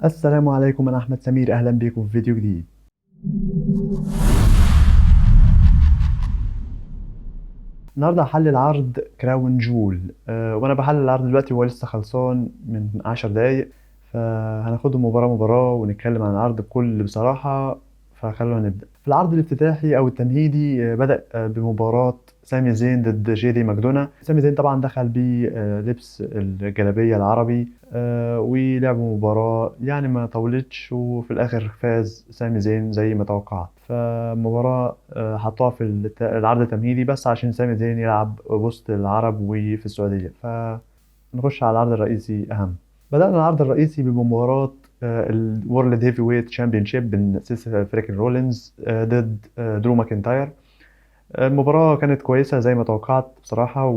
السلام عليكم، أنا أحمد سمير، أهلا بكم في فيديو جديد. النهاردة هحلل عرض كراون جول. وأنا بحلل العرض دلوقتي وهو لسه خلصان من 10 دقايق. فهناخده مباراة مباراة ونتكلم عن العرض بكل بصراحة. فخلونا نبدأ في العرض الافتتاحي أو التمهيدي. بدأ بمباراة سامي زين ضد جيدي ماكدونا. سامي زين طبعا دخل بلبس الجلابية العربي. ولعبوا مباراة يعني ما طولتش، وفي الآخر فاز سامي زين زي ما توقعت. فمباراة حطوها في العرض التمهيدي بس عشان سامي زين يلعب وسط العرب وفي السعودية. فنخش على العرض الرئيسي أهم. بدأنا العرض الرئيسي بمباراة الورلد هيفي ويت تشامبيونشيب بين سيس فريكن رولينز ضد درو ماكنتاير. المباراة كانت كويسة زي ما توقعت بصراحة،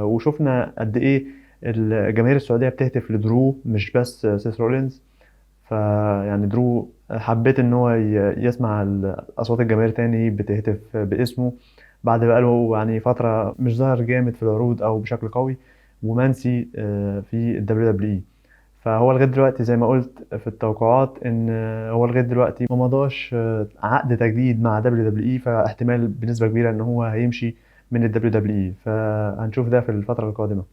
وشفنا قد إيه الجماهير السعودية بتهتف لدرو مش بس سيس رولينز. فيعني درو حبيت ان هو يسمع اصوات الجماهير تاني بتهتف باسمه بعد بقاله يعني فترة مش ظاهر جامد في العروض او بشكل قوي، ومنسي في الدبليو دبليو اي. فهو لغايه دلوقتي زي ما قلت في التوقعات ان هو لغايه دلوقتي ما مضاش عقد تجديد مع دبليو دبليو اي، فاحتمال بنسبه كبيره ان هو هيمشي من الدبليو دبليو اي، فهنشوف ده في الفتره القادمه.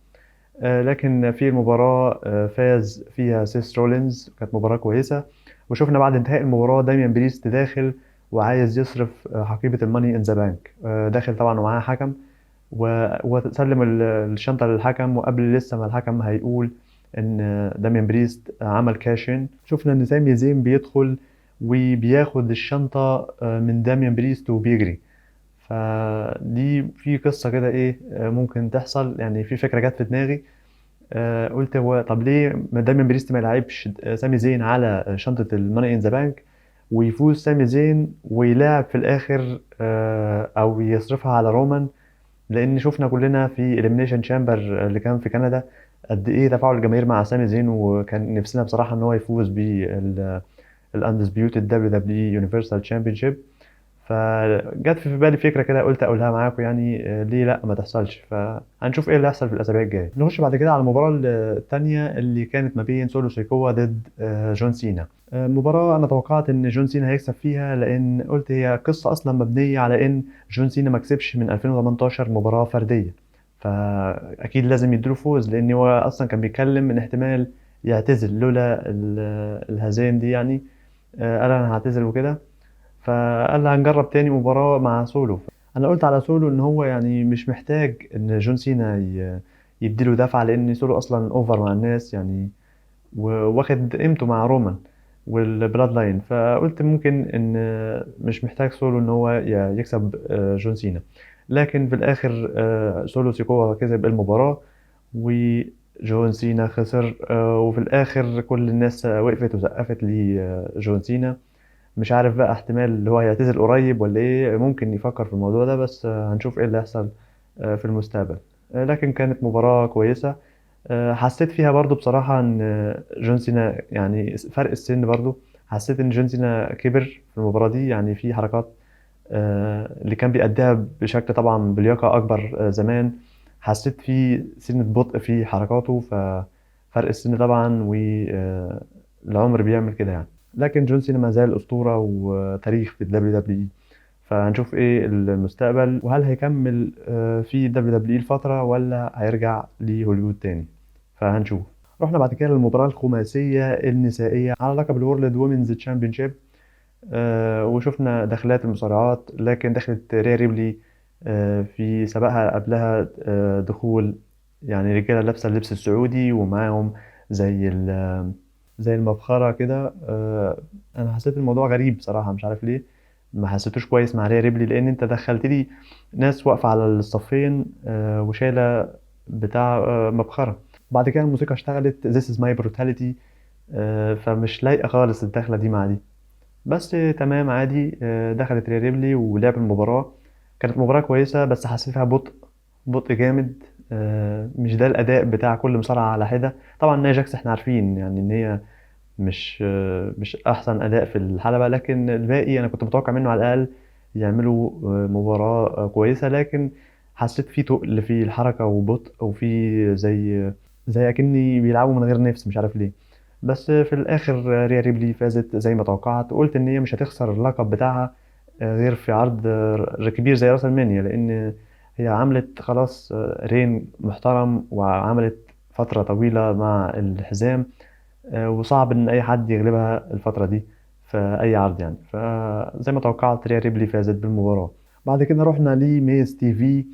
لكن في المباراة فاز فيها سيس رولينز، كانت مباراة كويسة. وشفنا بعد انتهاء المباراة داميان بريست داخل وعايز يصرف حقيبة الماني ان ذا بانك. داخل طبعا ومعاه حكم، وسلم الشنطة للحكم، وقبل لسه ما الحكم هيقول ان داميان بريست عمل كاشين، شفنا ان سامي زين بيدخل وبياخد الشنطة من داميان بريست وبيجري. فدي في قصة كده ايه ممكن تحصل، يعني في فكرة جت في دماغي. قلت هو طب ليه دايما بريست ما يلعبش سامي زين على شنطة الماني ان ذا بانك، ويفوز سامي زين ويلاعب في الاخر او يصرفها على رومان. لان شفنا كلنا في اليمينيشن تشامبر اللي كان في كندا قد ايه تفاعل الجماهير مع سامي زين، وكان نفسنا بصراحة ان هو يفوز بالاندسبيوتد دبليو دبليو اي يونيفرسال تشامبيونشيب. فجت في بالي فكره كده قلت اقولها معاكم، يعني ليه لا ما تحصلش. فهنشوف ايه اللي هيحصل في الاسابيع الجايه. نخش بعد كده على المباراه الثانيه اللي كانت ما بين سولو سيكوا ضد جون سينا. مباراه انا توقعت ان جون سينا هيكسب فيها، لان قلت هي قصه اصلا مبنيه على ان جون سينا ما كسبش من 2018 مباراه فرديه. فاكيد لازم يديله فوز، لان هو اصلا كان بيتكلم ان احتمال يعتزل لولا الهزايم دي يعني. قال انا هعتزل وكده. فقال لي هنجرب تاني مباراة مع سولو. انا قلت على سولو ان هو يعني مش محتاج ان جون سينا يديله دفعة، لان سولو اصلا اوفر مع الناس يعني، واخد قيمته مع رومان والبلاد لاين. فقلت ممكن ان مش محتاج سولو ان هو يكسب جون سينا. لكن في الاخر سولو سيكوا كسب المباراة، وجون سينا خسر. وفي الاخر كل الناس وقفت وسقفت لجون سينا. مش عارف بقى احتمال اللي هو هيعتزل قريب ولا ايه، ممكن يفكر في الموضوع ده، بس هنشوف ايه اللي هيحصل في المستقبل. لكن كانت مباراة كويسة. حسيت فيها برضو بصراحة ان جون سينا يعني فرق السن برضو. حسيت ان جون سينا كبر في المباراة دي، يعني في حركات اللي كان بيأديها بشكل طبعا بلياقة أكبر زمان. حسيت في سنة بطء في حركاته، ففرق السن طبعا والعمر بيعمل كده يعني. لكن جون سينا ما زال أسطورة وتاريخ في الدبليو دبليو اي. فهنشوف ايه المستقبل، وهل هيكمل في الدبليو دبليو اي الفترة ولا هيرجع لهوليوود تاني. فهنشوف. رحنا بعد كده للمباراة الخماسية النسائية على لقب الورلد وومنز تشامبيونشيب. وشفنا دخلات المصارعات، لكن دخلت ريا ريبلي في سباقها قبلها دخول يعني رجالة لابسة اللبس السعودي ومعاهم زي زي المبخرة كده. أنا حسيت الموضوع غريب بصراحة، مش عارف ليه ما حسيتوش كويس مع ريا ريبلي، لأن أنت دخلت لي ناس واقفة على الصفين وشايلة بتاع مبخرة. بعد كده الموسيقى اشتغلت This is my brutality. فمش لايقة خالص الدخلة دي مع دي. بس تمام عادي. دخلت ريا ريبلي ولعب المباراة. كانت مباراة كويسة بس حسيت فيها بطء، بطء جامد. مش ده الأداء بتاع كل مصارعة على حدة. طبعا نيا جاكس احنا عارفين يعني إن هي مش أحسن أداء في الحلبة، لكن الباقي أنا كنت متوقع منه على الأقل يعملوا مباراة كويسة. لكن حسيت في تقل في الحركة وبطء، وفي زي أكني بيلعبوا من غير نفس، مش عارف ليه. بس في الاخر ريا ريبلي فازت زي ما توقعت، وقلت ان هي مش هتخسر اللقب بتاعها غير في عرض كبير زي راس المانيا، لان هي عملت خلاص رين محترم، وعملت فترة طويلة مع الحزام، وصعب ان اي حد يغلبها الفترة دي في اي عرض يعني. فزي ما توقعت ريا ريبلي فازت بالمباراة. بعد كده رحنا لميز تي في،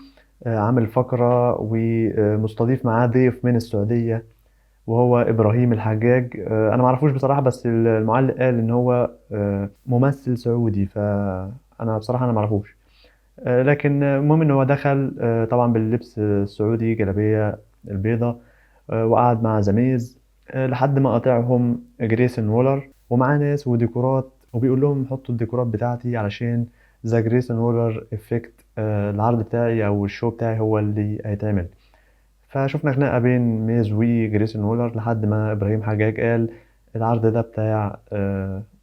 عامل فقرة ومستضيف معاه ضيف من السعودية وهو ابراهيم الحجاج. انا معرفوش بصراحة، بس المعلق قال ان هو ممثل سعودي، فانا بصراحة انا معرفوش. لكن المهم ان هو دخل طبعا باللبس السعودي، جلابية البيضة، وقعد مع زميز لحد ما قاطعهم جريسون وولر ومعاه ناس وديكورات، وبيقول لهم حطوا الديكورات بتاعتي علشان ذا جريسون وولر افكت، العرض بتاعي او الشو بتاعي هو اللي هيتعمل. فشفنا خناقة بين ميز وجريسون وولر لحد ما إبراهيم حجاج قال العرض ده بتاع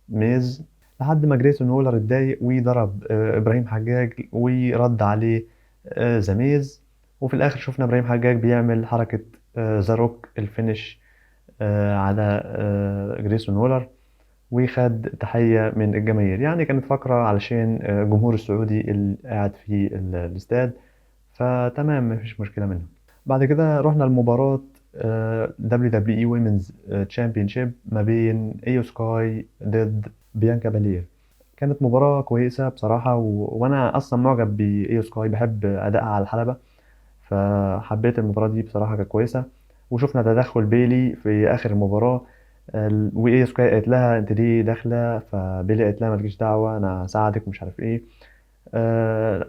ميز، لحد ما جريسون وولر اتضايق وضرب إبراهيم حجاج ورد عليه ذا ميز. وفي الآخر شفنا إبراهيم حجاج بيعمل حركة ذا روك الفينش على جريسون وولر، وخد تحية من الجماهير. يعني كانت فقرة علشان الجمهور السعودي اللي قاعد في الاستاد، فتمام مفيش مشكلة منها. بعد كده رحنا لمباراة دبليو دبليو اي ويمنز تشامبيونشيب ما بين ايو سكاي ضد بيانكا بالير. كانت مباراة كويسة بصراحة، وانا اصلا معجب بايو سكاي، بحب ادائها على الحلبة، فحبيت المباراة دي بصراحة، كانت كويسة. وشفنا تدخل بيلي في اخر المباراة، وايو سكاي قالت لها انت ليه داخلة، فبيلي قالت لها مالكيش دعوة انا هساعدك ومش عارف ايه.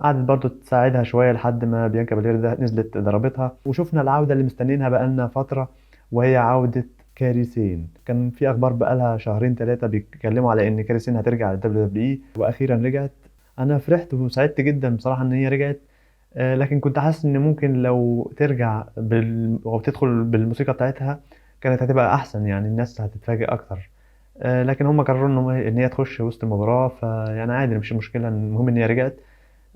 قعدت برضو تساعدها شوية لحد ما بيانكا بالير ده نزلت ضربتها. وشفنا العودة اللي مستنيينها بقالنا فترة، وهي عودة كاري سين. كان في أخبار بقالها شهرين ثلاثة بيتكلموا على إن كاري سين هترجع للدبليو دبليو إي، وأخيرا رجعت. أنا فرحت وسعدت جدا بصراحة إن هي رجعت. لكن كنت حاسس إن ممكن لو ترجع أو تدخل بالموسيقى بتاعتها كانت هتبقى أحسن، يعني الناس هتتفاجئ أكتر. لكن هم قرروا ان هي تخش وسط المباراه، فيعني عادي مش مشكله، المهم ان هي رجعت.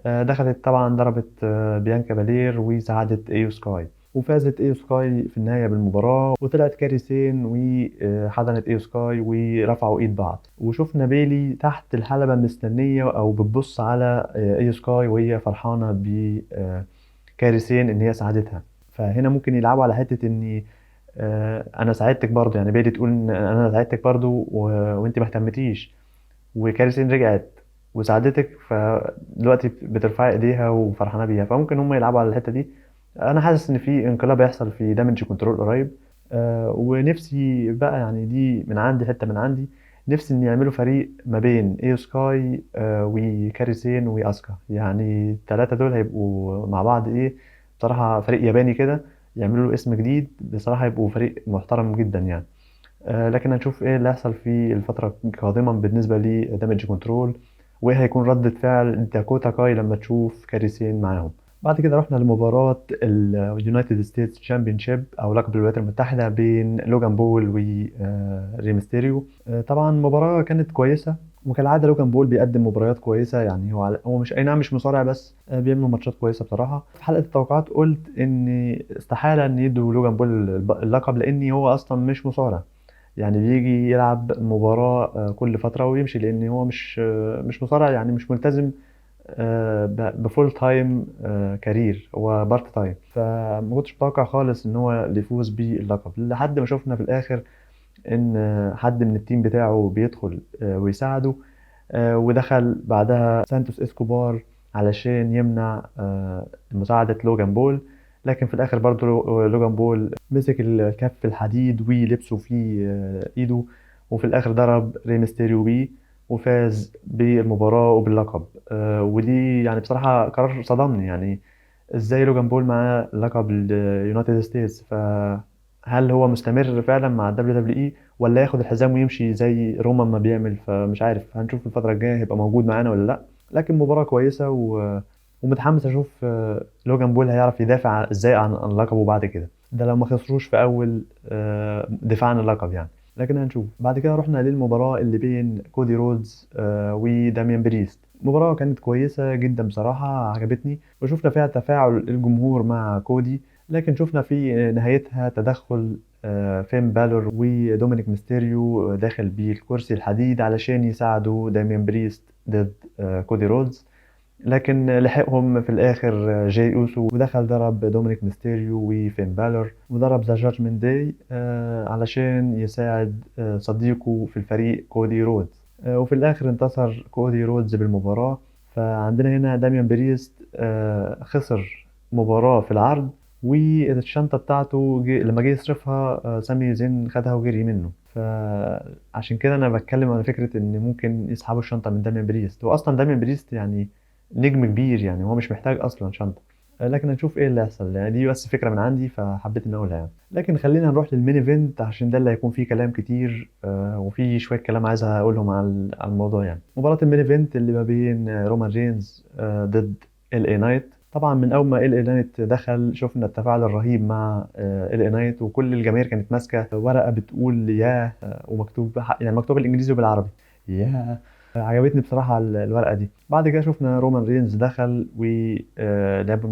دخلت طبعا ضربت بيانكا بالير وساعدت ايو سكاي، وفازت ايو سكاي في النهايه بالمباراه، وطلعت كاري سين وحضنت ايو سكاي ورفعوا ايد بعض. وشفنا بيلي تحت الحلبه مستنيه او بتبص على ايو سكاي وهي فرحانه بكاري سين ان هي ساعدتها. فهنا ممكن يلعبوا على حته ان انا ساعدتك برضو، يعني بيلي تقول ان انا ساعدتك برضو وانت ما اهتمتيش، وكارثين رجعت وساعدتك، فدلوقتي بترفعي ايديها وفرحانه بيها. فممكن هم يلعبوا على الحته دي. انا حاسس ان في انقلاب هيحصل في دامج كنترول قريب. ونفسي بقى، يعني دي من عندي حته من عندي، نفسي ان يعملوا فريق ما بين ايو سكاي وكاريسين واسكا، يعني الثلاثه دول هيبقوا مع بعض ايه، بصراحه فريق ياباني كده، يعملوا له اسم جديد بصراحه، يبقوا فريق محترم جدا يعني. لكن هنشوف ايه اللي هيحصل في الفترة القادمة بالنسبة لدامج كنترول، وايه هيكون ردة فعل داكوتا كاي لما تشوف كاريسين معاهم. بعد كده رحنا لمباراة اليونايتد ستيتس تشامبيونشيب او لقب الولايات المتحدة بين لوجان بول وريمستيريو. طبعا مباراة كانت كويسة، وكالعادة لوجان بول بيقدم مباريات كويسة، يعني هو مش اي نعم مش مصارع، بس بيعمل ماتشات كويسة بصراحة. في حلقة التوقعات قلت ان استحالة ان يدوا لوجان بول اللقب، لان هو اصلا مش مصارع، يعني بيجي يلعب مباراة كل فترة ويمشي، لأن هو مش مصارع، يعني مش ملتزم بفول تايم كارير، هو بارت تايم. فما كنتش متوقع خالص إن هو اللي يفوز باللقب، لحد ما شفنا في الآخر إن حد من التيم بتاعه بيدخل ويساعده. ودخل بعدها سانتوس اسكوبار علشان يمنع مساعدة لوجان بول. لكن في الآخر برضو لوجان بول مسك الكف الحديد ولبسه في إيده، وفي الآخر ضرب ري ميستيريو بيه وفاز بالمباراة وباللقب. ودي يعني بصراحة قرار صدمني، يعني ازاي لوجان بول معاه لقب اليونايتد ستيتس؟ فهل هو مستمر فعلا مع الدبليو دبليو اي، ولا ياخد الحزام ويمشي زي رومان ما بيعمل؟ فمش عارف، هنشوف الفترة الجاية هيبقى موجود معانا ولا لا. لكن مباراة كويسة ومتحمس اشوف لوجان بول هيعرف يدافع ازاي عن لقبه بعد كده، ده لو ما خسروش في اول دفاع عن اللقب يعني. لكن هنشوف. بعد كده رحنا للمباراة اللي بين كودي رودز وداميان بريست. المباراة كانت كويسة جدا بصراحة، عجبتني، وشفنا فيها تفاعل الجمهور مع كودي، لكن شفنا في نهايتها تدخل فين بالور ودومينيك ميستيريو داخل بيه الكرسي الحديد علشان يساعدوا داميان بريست ضد كودي رودز. لكن لحقهم في الاخر جاي اوسو ودخل ضرب دومينيك ميستيريو وفين بالور وضرب ذا جادجمنت داي علشان يساعد صديقه في الفريق كودي رودز. وفي الاخر انتصر كودي رودز بالمباراة. فعندنا هنا داميان بريست خسر مباراة في العرض، والشنطة بتاعته لما جه يصرفها سامي زين خدها وجري منه. فعشان كده انا بتكلم على فكرة ان ممكن يسحبوا الشنطة من داميان بريست. هو اصلا داميان بريست يعني نجم كبير، يعني هو مش محتاج اصلا شنطه. لكن هنشوف ايه اللي هيحصل، يعني دي بس فكره من عندي فحبيت ان اقولها يعني. لكن خلينا نروح للمين ايفنت عشان ده اللي هيكون فيه كلام كتير وفي شويه كلام عايز اقولهم على الموضوع. يعني مباراه المين ايفنت اللي ما بين رومان رينز ضد ال اي نايت. طبعا من اول ما ال اي نايت دخل شفنا التفاعل الرهيب مع ال اي نايت، وكل الجماهير كانت ماسكه ورقه بتقول يا ومكتوب يعني مكتوب بالانجليزي وبالعربي يا. عجبتني بصراحة الورقة دي. بعد كده شفنا رومان رينز دخل ولعب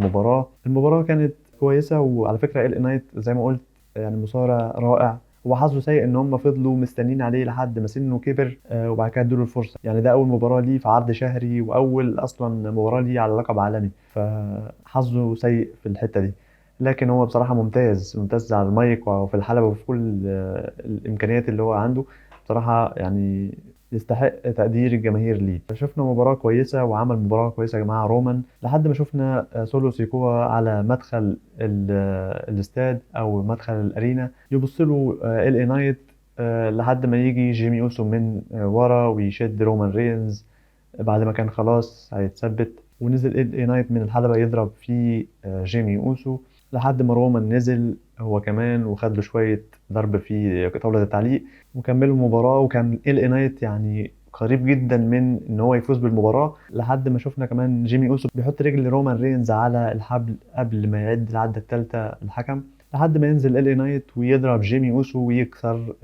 المباراة كانت كويسة. وعلى فكرة ال نايت زي ما قلت يعني مصارع رائع. هو حظه سيء ان هم فضلوا مستنين عليه لحد ما سنه كبر وبعد كده ادوا الفرصة. يعني ده اول مباراة ليه في عرض شهري واول اصلا مباراة ليه على لقب عالمي، فحظه سيء في الحتة دي. لكن هو بصراحة ممتاز ممتاز على المايك وفي الحلبة وفي كل الامكانيات اللي هو عنده. بصراحة يعني يستحق تقدير الجماهير ليه. شفنا مباراة كويسة وعمل مباراة كويسة مع رومان لحد ما شفنا سولو سيكوا على مدخل الاستاد أو مدخل الأرينا يبص له ال اي نايت لحد ما يجي جيمي أوسو من ورا ويشد رومان رينز بعد ما كان خلاص هيتثبت. ونزل ال اي نايت من الحلبة يضرب في جيمي أوسو لحد ما رومان نزل هو كمان وخد له شوية ضرب في طاولة التعليق وكملوا المباراة. وكان ال اي نايت يعني قريب جدا من ان هو يفوز بالمباراة لحد ما شفنا كمان جيمي اوسو بيحط رجل رومان رينز على الحبل قبل ما يعد العدة الثالثة الحكم، لحد ما ينزل ال اي نايت ويضرب جيمي اوسو ويكسر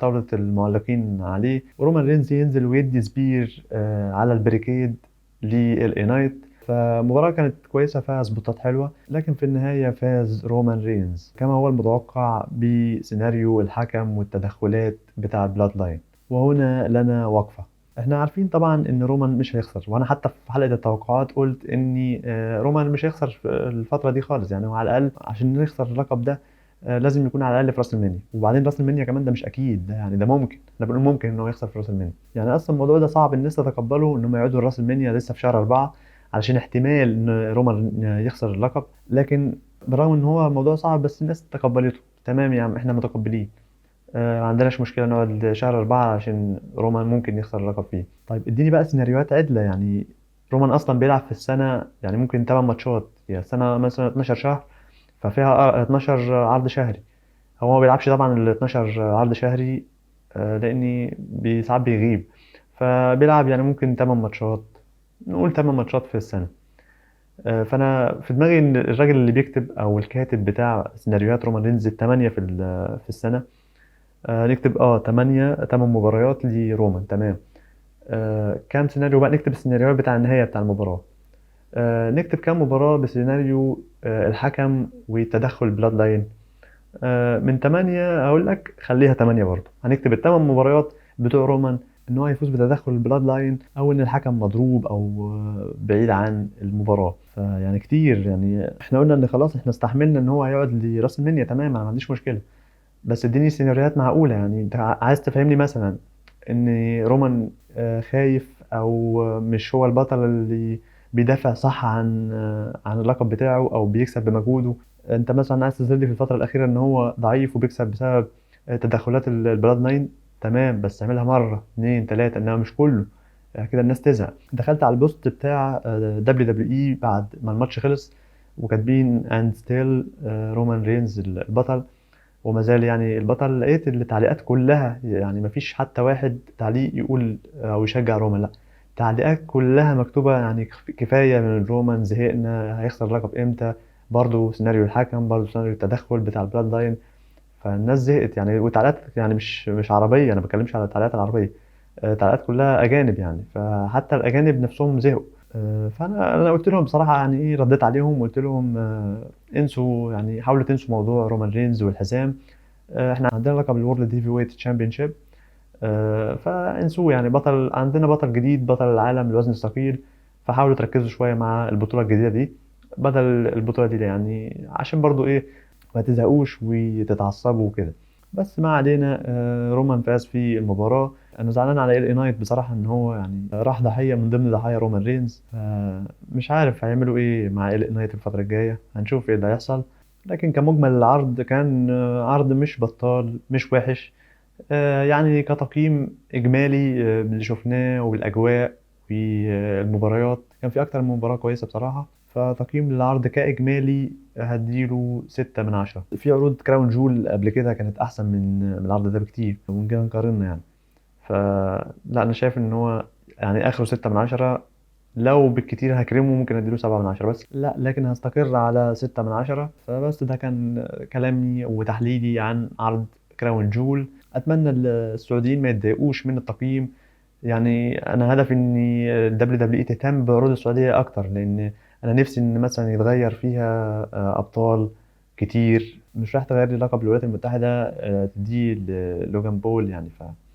طاولة المعلقين عليه، ورومان رينز ينزل ويدي سبير على البريكيد لل اي نايت. فمباراة كانت كويسة فيها سبوتات حلوة. لكن في النهاية فاز رومان رينز كما هو المتوقع بسيناريو الحكم والتدخلات بتاع بلاد لاين. وهنا لنا وقفة. احنا عارفين طبعا ان رومان مش هيخسر، وانا حتى في حلقة التوقعات قلت ان رومان مش هيخسر في الفترة دي خالص. يعني هو على الاقل عشان يخسر اللقب ده لازم يكون على الاقل في راس المنيا. وبعدين راس المنيا كمان ده مش اكيد، ده يعني ده ممكن، انا بقول ممكن ان هو يخسر في راس المنيا. يعني اصلا الموضوع ده صعب الناس تتقبله ان هم يقعدوا راس المنيا لسه في شهر 4 علشان احتمال ان رومان يخسر اللقب. لكن برغم ان هو موضوع صعب بس الناس تقبلته. تمام يا عم احنا متقبلين، ما عندناش مشكلة نقعد شهر 4 عشان رومان ممكن يخسر اللقب فيه. طيب اديني بقى سيناريوهات عدلة. يعني رومان أصلا بيلعب في السنة يعني ممكن 8 ماتشات، يعني السنة مثلا 12 شهر ففيها 12 عرض شهري. هو ما بيلعبش طبعا ال 12 عرض شهري لأني ساعات بيغيب. فبيلعب يعني ممكن 8 ماتشات، نقول 8 ماتشات في السنة. فأنا في دماغي إن الراجل اللي بيكتب أو الكاتب بتاع سيناريوهات رومان رينز الثمانية في السنة نكتب 8 مباريات لرومان. تمام. كام سيناريو بقى نكتب السيناريوهات بتاع النهاية بتاع المباراة. نكتب كام مباراة بسيناريو الحكم وتدخل بلاد لاين. من 8 أقول لك خليها 8 برضه. هنكتب ال8 مباريات بتوع رومان إن هو يفوز بتدخل البلاد لاين أو إن الحكم مضروب أو بعيد عن المباراة. فيعني كتير، يعني إحنا قلنا إن خلاص إحنا استحملنا إن هو هيقعد لراس المنيا. تمام أنا ما عنديش مشكلة، بس اديني سيناريوهات معقولة. يعني انت عايز تفهمني مثلا ان رومان خايف او مش هو البطل اللي بيدافع صح عن اللقب بتاعه او بيكسب بمجهوده. انت مثلا عايز تظهر لي في الفترة الأخيرة ان هو ضعيف وبيكسب بسبب تدخلات البلاد ناين. تمام بس اعملها مرة اتنين تلاتة انما مش كله. كده الناس تزهق. دخلت على البوست بتاع دبليو دبليو اي بعد ما الماتش خلص وكاتبين اند ستيل رومان رينز البطل وما زال يعني البطل. لقيت التعليقات كلها يعني مفيش حتى واحد تعليق يقول او يشجع رومان، لا التعليقات كلها مكتوبة يعني كفاية من رومان زهقنا هيخسر اللقب امتى. برضه سيناريو الحكم برضه سيناريو التدخل بتاع البلاد لاين. فالناس زهقت يعني. وتعليقات يعني مش عربية، انا ما بتكلمش على التعليقات العربية. تعليقات كلها اجانب يعني. فحتى الاجانب نفسهم زهقوا. فأنا قُلت لهم بصراحة يعني إيه، ردّيت عليهم وقُلت لهم انسوا يعني حاولوا تنسوا موضوع رومان رينز والحزام. إحنا عندنا لقب الWorld Heavyweight Championship، فانسوه يعني عندنا بطل جديد، بطل العالم الوزن الثقيل، فحاولوا تركّزوا شوية مع البطولة الجديدة دي، بدل البطولة دي يعني عشان برضه إيه، ما تزهقوش وتتعصبوا وكده. بس ما علينا، رومان فاز في المباراة. أنا زعلان على LA Knight بصراحة إن هو يعني راح ضحية من ضمن ضحايا رومان رينز، فمش عارف هيعملوا إيه مع LA Knight الفترة الجاية، هنشوف إيه اللي هيحصل. لكن كمجمل العرض كان عرض مش بطال، مش وحش. يعني كتقييم إجمالي باللي شفناه والأجواء والمباريات، كان في أكتر من مباراة كويسة بصراحة. فتقييم للعرض كإجمالي هديله 6/10. في عروض كراون جول قبل كده كانت أحسن من العرض ده بكتير، ونجينا نقارنا يعني. فلا أنا شايف إن هو يعني آخره 6/10. لو بالكتير هكرمه ممكن أديله 7/10، بس لا، لكن هستقر على 6/10. فبس ده كان كلامي وتحليلي عن عرض كراون جول. أتمنى السعوديين ما يتضايقوش من التقييم. يعني أنا هدفي إن WWE تهتم بعروض السعودية أكتر، لأن أنا نفسي إن مثلا يتغير فيها أبطال كتير. مش راح تغير لي لقب الولايات المتحدة تديه لوجان بول يعني.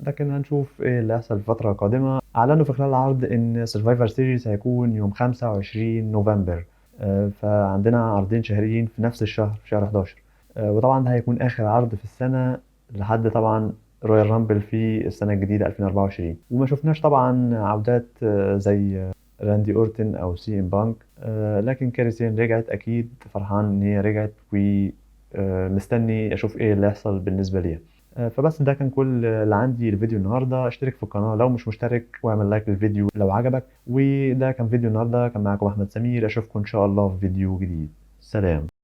لكن هنشوف إيه اللي هيحصل في الفترة القادمة. أعلنوا في خلال العرض إن سرفايفر سيريز هيكون يوم 25 نوفمبر. فعندنا عرضين شهريين في نفس الشهر، في شهر 11. وطبعا ده هيكون آخر عرض في السنة لحد طبعا رويال رامبل في السنة الجديدة 2024. وما شفناش طبعا عودات زي راندي أورتن أو سي إم بانك. لكن كاريسين رجعت، أكيد فرحان إن هي رجعت، ومستني أشوف إيه اللي هيحصل بالنسبة لي. فبس ده كان كل اللي عندي الفيديو النهاردة. اشترك في القناة لو مش مشترك، واعمل لايك للفيديو لو عجبك. وده كان فيديو النهاردة، كان معاكم أحمد سمير. أشوفكم إن شاء الله في فيديو جديد. سلام.